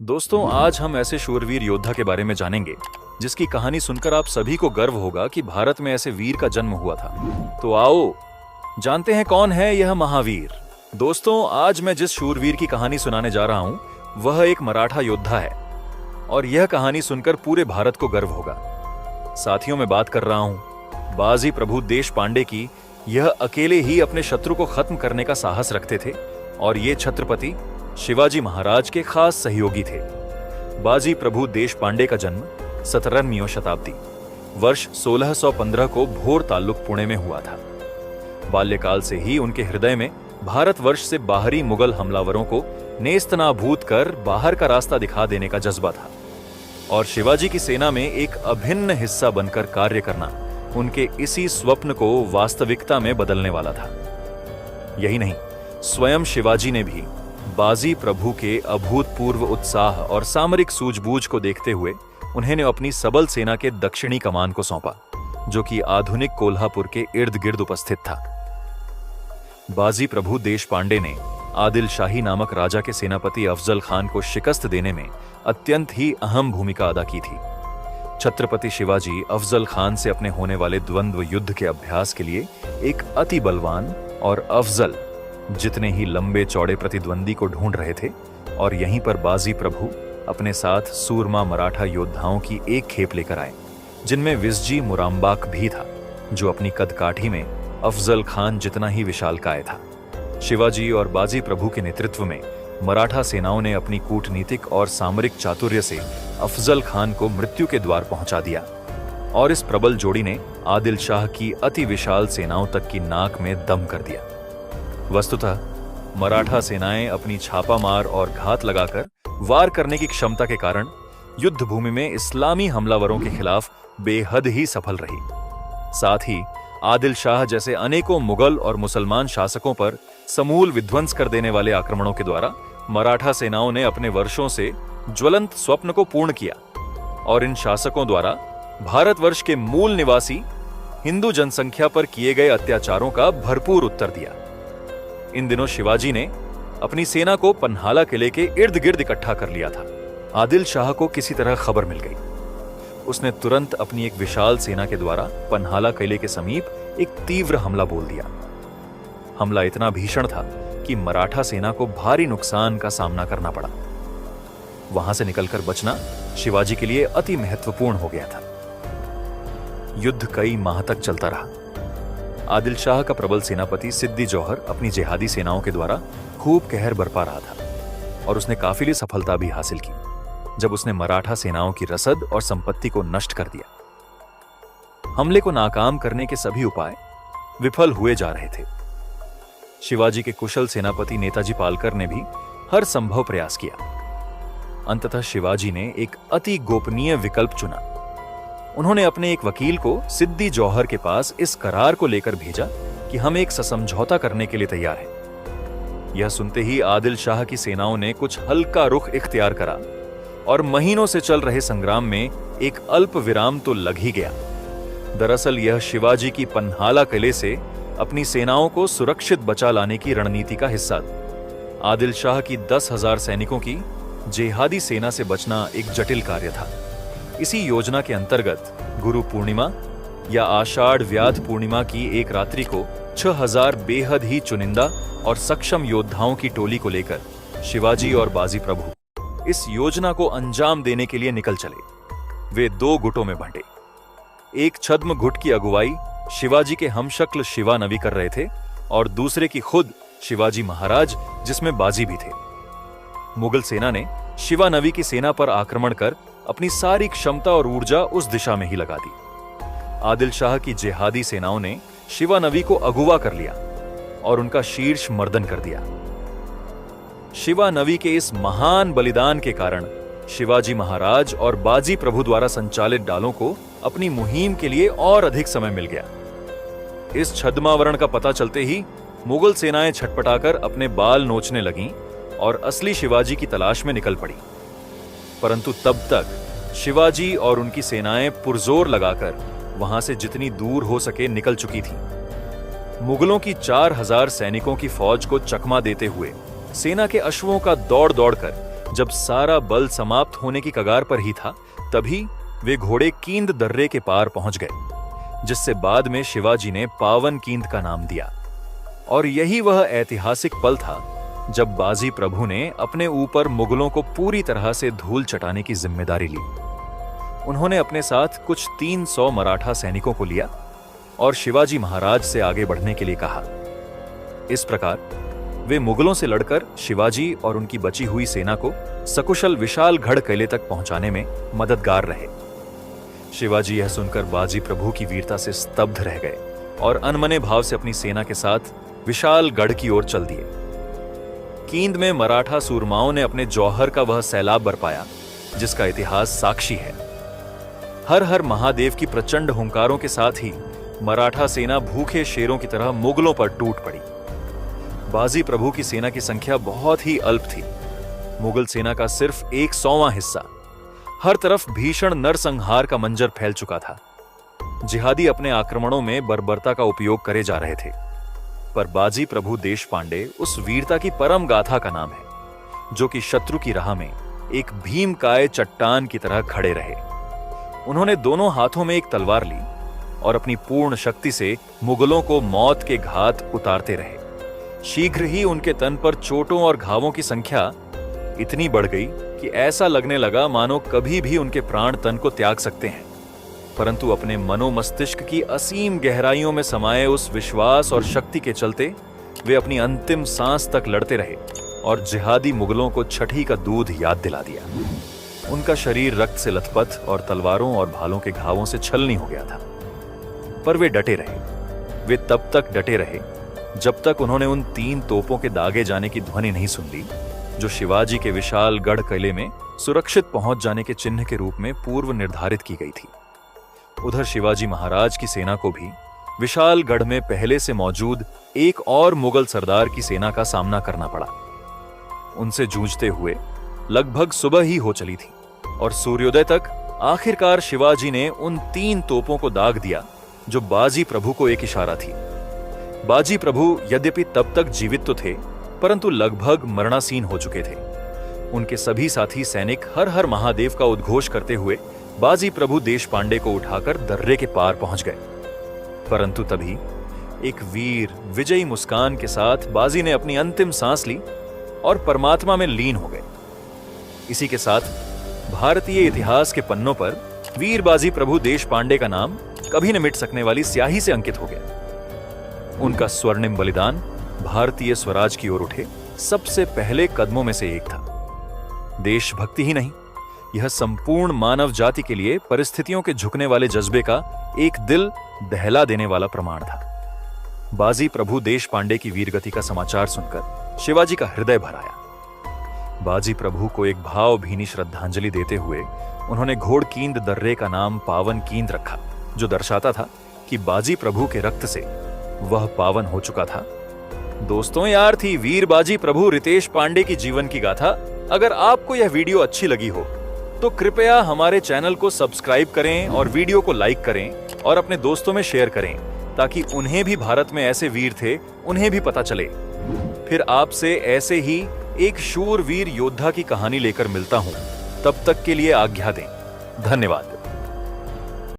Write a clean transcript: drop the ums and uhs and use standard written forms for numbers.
दोस्तों, आज हम ऐसे शूरवीर योद्धा के बारे में जानेंगे जिसकी कहानी सुनकर आप सभी को गर्व होगा कि भारत में ऐसे वीर का जन्म हुआ था। तो आओ जानते हैं कौन है यह महावीर। दोस्तों, आज मैं जिस शूरवीर की कहानी सुनाने जा रहा हूं वह एक मराठा योद्धा है और यह कहानी सुनकर पूरे भारत को गर्व होगा। साथियों, मैं बात कर रहा हूं बाजी प्रभु देशपांडे की। यह अकेले ही अपने शत्रु को खत्म करने का साहस रखते थे और ये छत्रपति शिवाजी महाराज के खास सहयोगी थे। बाजी प्रभु देशपांडे का जन्म 17वीं शताब्दी वर्ष 1615 को भोर ताल्लुक पुणे में हुआ था। बाल्यकाल से ही उनके हृदय में भारतवर्ष से बाहरी मुगल हमलावरों को नेस्तनाबूद कर बाहर का रास्ता दिखा देने का जज्बा था और शिवाजी की सेना में एक अभिन्न हिस्सा बनकर कार्य करना उनके इसी स्वप्न को वास्तविकता में बदलने वाला था। यही नहीं, स्वयं शिवाजी ने भी बाजी प्रभु के अभूतपूर्व उत्साह और सामरिक सूझबूझ को देखते हुए उन्हें अपनी सबल सेना के दक्षिणी कमान को सौंपा, जो कि आधुनिक कोल्हापुर के इर्द गिर्द उपस्थित था। बाजी प्रभु देशपांडे ने आदिल शाही नामक राजा के सेनापति अफजल खान को शिकस्त देने में अत्यंत ही अहम भूमिका अदा की थी। छत्रपति शिवाजी अफजल खान से अपने होने वाले द्वंद्व युद्ध के अभ्यास के लिए एक अति बलवान और अफजल जितने ही लंबे चौड़े प्रतिद्वंदी को ढूंढ रहे थे और यहीं पर बाजी प्रभु अपने साथ सूरमा मराठा योद्धाओं की एक खेप लेकर आए, जिनमें विसजी मुराम्बाक भी था, जो अपनी कदकाठी में अफजल खान जितना ही विशालकाय था। शिवाजी और बाजी प्रभु के नेतृत्व में मराठा सेनाओं ने अपनी कूटनीतिक और सामरिक चातुर्य से अफजल खान को मृत्यु के द्वार पहुंचा दिया और इस प्रबल जोड़ी ने आदिल शाह की अति विशाल सेनाओं तक की नाक में दम कर दिया। वस्तुतः मराठा सेनाएं अपनी छापामार और घात लगाकर वार करने की क्षमता के कारण युद्ध भूमि में इस्लामी हमलावरों के खिलाफ बेहद ही सफल रही। साथ ही आदिल शाह जैसे अनेकों मुगल और मुसलमान शासकों पर समूल विध्वंस कर देने वाले आक्रमणों के द्वारा मराठा सेनाओं ने अपने वर्षों से ज्वलंत स्वप्न को पूर्ण किया और इन शासकों द्वारा भारतवर्ष के मूल निवासी हिंदू जनसंख्या पर किए गए अत्याचारों का भरपूर उत्तर दिया। इन दिनों शिवाजी ने अपनी सेना को पन्हाला किले के इर्द गिर्द इकट्ठा कर लिया था। आदिल शाह को किसी तरह खबर मिल गई। उसने तुरंत अपनी एक विशाल सेना के द्वारा पन्हाला किले के समीप एक तीव्र हमला बोल दिया। हमला इतना भीषण था कि मराठा सेना को भारी नुकसान का सामना करना पड़ा। वहां से निकलकर बचना शिवाजी के लिए अति महत्वपूर्ण हो गया था। युद्ध कई माह तक चलता रहा। आदिल शाह का प्रबल सेनापति सिद्दी जौहर अपनी जिहादी सेनाओं के द्वारा खूब कहर बरपा रहा था और उसने काफिली सफलता भी हासिल की जब उसने मराठा सेनाओं की रसद और संपत्ति को नष्ट कर दिया। हमले को नाकाम करने के सभी उपाय विफल हुए जा रहे थे। शिवाजी के कुशल सेनापति नेताजी पालकर ने भी हर संभव प्रयास किया। अंततः शिवाजी ने एक अति गोपनीय विकल्प चुना। उन्होंने अपने एक वकील को सिद्दी जौहर के पास इस करार को लेकर भेजा कि हम एक समझौता करने के लिए तैयार हैं। यह सुनते ही आदिल शाह की सेनाओं ने कुछ हल्का रुख इख्तियार करा और महीनों से चल रहे संग्राम में एक अल्प विराम तो लग ही गया। दरअसल यह शिवाजी की पन्हाला किले से अपनी सेनाओं को सुरक्षित बचा लाने की रणनीति का हिस्सा था। आदिल शाह की 10,000 सैनिकों की जिहादी सेना से बचना एक जटिल कार्य था। इसी योजना के अंतर्गत गुरु पूर्णिमा या आषाढ़ व्याध पूर्णिमा की एक रात्रि को 6,000 बेहद ही चुनिंदा और सक्षम योद्धाओं की टोली को लेकर शिवाजी और बाजी प्रभु इस योजना को अंजाम देने के लिए निकल चले। वे 2 गुटों में बंटे। एक छद्म गुट की अगुवाई शिवाजी के हमशक्ल शिवा नवी कर रहे थे और दूसरे की खुद शिवाजी महाराज, जिसमें बाजी भी थे। मुगल सेना ने शिवा नवी की सेना पर आक्रमण कर अपनी सारी क्षमता और ऊर्जा उस दिशा में ही लगा दी। आदिल शाह की जिहादी सेनाओं ने शिवा नवी को अगुवा कर लिया और उनका शीर्ष मर्दन कर दिया। शिवा नवी के इस महान बलिदान के कारण शिवाजी महाराज और बाजी प्रभु द्वारा संचालित डालों को अपनी मुहिम के लिए और अधिक समय मिल गया। इस छद्मावरण का पता चलते ही मुगल सेनाएं छटपटाकर अपने बाल नोचने लगीं और असली शिवाजी की तलाश में निकल पड़ी। परंतु तब तक शिवाजी और उनकी सेनाएं पुरजोर लगाकर वहां से जितनी दूर हो सके निकल चुकी थीं। मुगलों की 4,000 सैनिकों की फौज को चकमा देते हुए सेना के अश्वों का दौड़ दौड़कर जब सारा बल समाप्त होने की कगार पर ही था, तभी वे घोड़े कींद दर्रे के पार पहुंच गए, जिससे बाद में शिवाजी ने पावन कींद का नाम दिया। और यही वह ऐतिहासिक पल था जब बाजी प्रभु ने अपने ऊपर मुगलों को पूरी तरह से धूल चटाने की जिम्मेदारी ली। उन्होंने अपने साथ कुछ 300 मराठा सैनिकों को लिया और शिवाजी महाराज से आगे बढ़ने के लिए कहा। इस प्रकार वे मुगलों से लड़कर शिवाजी और उनकी बची हुई सेना को सकुशल विशालगढ़ किले तक पहुंचाने में मददगार रहे। शिवाजी यह सुनकर बाजी प्रभु की वीरता से स्तब्ध रह गए और अनमने भाव से अपनी सेना के साथ विशालगढ़ की ओर चल दिए। कींद में मराठा सूरमाओं ने अपने जौहर का वह सैलाब बरपाया जिसका इतिहास साक्षी है। हर हर महादेव की प्रचंड हुंकारों के साथ ही मराठा सेना भूखे शेरों की तरह मुगलों पर टूट पड़ी। बाजी प्रभु की सेना की संख्या बहुत ही अल्प थी। मुगल सेना का सिर्फ 100वां हिस्सा। हर तरफ भीषण नरसंहार का मंजर फैल चुका था। जिहादी अपने आक्रमणों में बर्बरता का उपयोग करे जा रहे थे, पर बाजी प्रभु देशपांडे उस वीरता की परम गाथा का नाम है, जो कि शत्रु की राह में एक भीमकाय चट्टान की तरह खड़े रहे। उन्होंने दोनों हाथों में एक तलवार ली और अपनी पूर्ण शक्ति से मुगलों को मौत के घात उतारते रहे। शीघ्र ही उनके तन पर चोटों और घावों की संख्या इतनी बढ़ गई कि ऐसा लगने लगा मानो कभी भी उनके प्राण तन को त्याग सकते हैं। परंतु अपने मनोमस्तिष्क की असीम गहराइयों में समाये उस विश्वास और शक्ति के चलते वे अपनी अंतिम सांस तक लड़ते रहे और जिहादी मुगलों को छठी का दूध याद दिला दिया। उनका शरीर रक्त से लथपथ और तलवारों और भालों के घावों से छलनी हो गया था, पर वे डटे रहे। वे तब तक डटे रहे जब तक उन्होंने उन 3 तोपों के दागे जाने की ध्वनि नहीं सुन ली, जो शिवाजी के विशाल गढ़ किले में सुरक्षित पहुंच जाने के चिन्ह के रूप में पूर्व निर्धारित की गई थी। उधर शिवाजी महाराज की सेना को भी विशाल गढ़ में पहले से मौजूद एक और मुगल सरदार की सेना का सामना करना पड़ा। उनसे जूझते हुए लगभग सुबह ही हो चली थी और सूर्योदय तक आखिरकार शिवाजी ने उन 3 तोपों को दाग दिया जो बाजी प्रभु को एक इशारा थी। बाजी प्रभु यद्यपि तब तक जीवित तो थे, परंतु लगभग मरणासीन हो चुके थे। उनके सभी साथी सैनिक हर हर महादेव का उद्घोष करते हुए बाजी प्रभु देशपांडे को उठाकर दर्रे के पार पहुंच गए। परंतु तभी एक वीर विजयी मुस्कान के साथ बाजी ने अपनी अंतिम सांस ली और परमात्मा में लीन हो गए। इसी के साथ भारतीय इतिहास के पन्नों पर वीर बाजी प्रभु देशपांडे का नाम कभी न मिट सकने वाली स्याही से अंकित हो गया। उनका स्वर्णिम बलिदान भारतीय स्वराज की ओर उठे सबसे पहले कदमों में से एक था। देशभक्ति ही नहीं, यह संपूर्ण मानव जाति के लिए परिस्थितियों के झुकने वाले जज्बे का एक दिल दहला देने वाला प्रमाण था। बाजी प्रभु देशपांडे की वीरगति का समाचार सुनकर शिवाजी का हृदय भर आया। बाजी प्रभु को एक भावभीनी श्रद्धांजलि देते हुए उन्होंने घोड़कींद दर्रे का नाम पावन कींद रखा, जो दर्शाता था कि बाजी प्रभु के रक्त से वह पावन हो चुका था। दोस्तों, यार थी वीर बाजी प्रभु रितेश पांडे की जीवन की गाथा। अगर आपको यह वीडियो अच्छी लगी हो तो कृपया हमारे चैनल को सब्सक्राइब करें और वीडियो को लाइक करें और अपने दोस्तों में शेयर करें, ताकि उन्हें भी भारत में ऐसे वीर थे उन्हें भी पता चले। फिर आपसे ऐसे ही एक शूरवीर योद्धा की कहानी लेकर मिलता हूं। तब तक के लिए आज्ञा दें। धन्यवाद।